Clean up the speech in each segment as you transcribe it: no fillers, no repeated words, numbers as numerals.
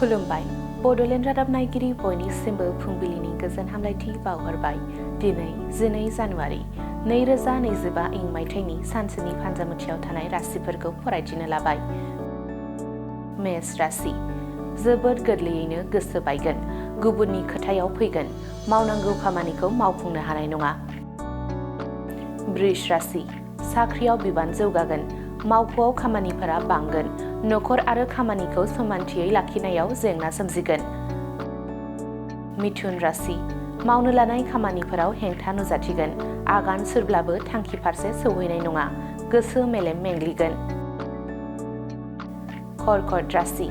खुलुमबाय बड'लेण्ड रादाब नायगिरि बयनिसिमबो फुंबिलिनि गोजोन हामलायथि बावहरबाय। दिनै 12 जानुवारि 2025 इं मायथाइनि सानसेनि फान्जामुथियाव थानाय राशिफोरखौ फरायथिनो लाबाय। मेष राशि जोबोद गोरलैयैनो गोसो बायगोन, गुबुननि खोथायाव फैगोन, मावनांगौ खामानिखौ मावफुंनो हानाय नङा। वृष राशि साख्रियाव बिबान जौगागोन, मावख'आव खामानिफोरा बांगोन, नखर आरो खामानिखौ समानथियै लाखिनायाव जेंना सोमजिगोन। मिथुन राशि मावनो लानाय खामानिफोराव हेंथा नुजाथिगोन, आगान सुरब्लाबो थांखि फारसे सौहैनाय नङा, गोसो मेलेम मेंग्लिगोन। कर्कट राशि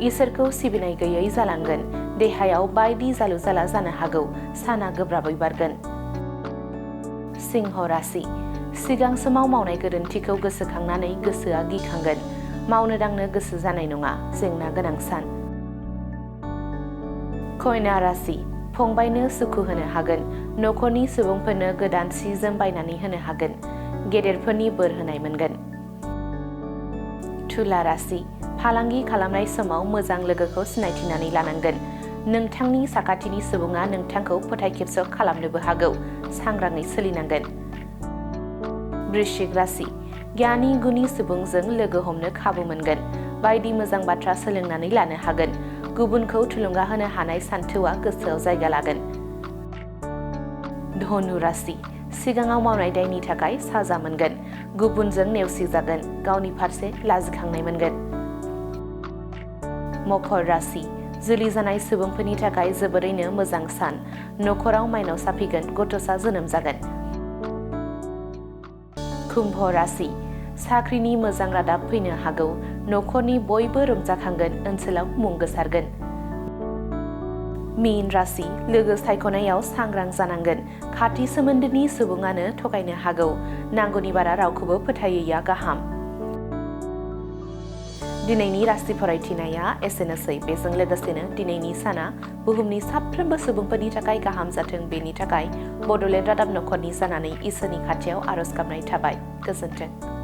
इसोरखौ सिबिनाय गैयै जालांगोन, देहायाव बायदि जालु जाला जानो हागौ, साना गोब्राबै बारगोन। सिंह राशि सिगां समाव मावनाय गोरोन्थिखौ गोसोखांनानै गोसोआ गिखांगोन, मावनो दांनो गोसो जानाय नङा, जेंना गोनां सान। कन्या राशि फंबायनो सुखु होनो हागोन, नखरनि सुबुंफोरनो गोदान सि जोम बायनानै होनो हागोन, गेदेरफोरनि बोर होनाय मोनगोन। तुला राशि फालांगि खालामनाय समाव मोजां लोगोखौ सिनायथिनानै लानांगोन, नोंथांनि साखाथिनि सुबुङा नोंथांखौ फोथायखेबस' खालामनोबो हागौ, सांग्राङै सोलिनांगोन। वृश्चिक राशि गियानि गुनि सुबुंजों लोगो हमनो खाबु मोनगोन, बायदि मोजां बाथ्रा सोलोंनानै लानो हागोन, गुबुनखौ थुलुंगा होनो हानाय सान्थौआ गोसोआव जायगा लागोन। धनु राशि सिगाङाव मावनाय दायनि थाखाय साजा मोनगोन, गुबुनजों नेवसिजागोन, गावनि फारसे लाजिखांनाय मोनगोन। मकर राशि जुलि जानाय सुबुंफोरनि थाखाय जोबोरैनो मोजां सान, नखराव माइनाव साफिगोन, गथ'सा जोनोम जागोन। कुम्भ राशि साख्रिनि मोजां रादाब फैनो हागौ, नखरनि बयबो रंजाखांगोन, ओनसोलाव मुं गोसारगोन। मीन राशि लोगो सायख'नायाव सांग्रां जानांगोन, खाथि सोमोन्दोनि सुबुङानो थगायनो हागौ, नांगौनि बारा रावखौबो फोथायैया गाहाम। दिनैनि राशि फरायथिनाया एसेनोसै। बेजों लोगोसेनो दिनैनि साना बुहुमनि साफ्रोमबो सुबुंफोरनि थाखाय गाहाम जाथों, बेनि थाखाय बड'लेण्ड रादाब नखरनि जानानै इसोरनि खाथियाव आरज गाबनाय थाबाय। गोजोन्थों।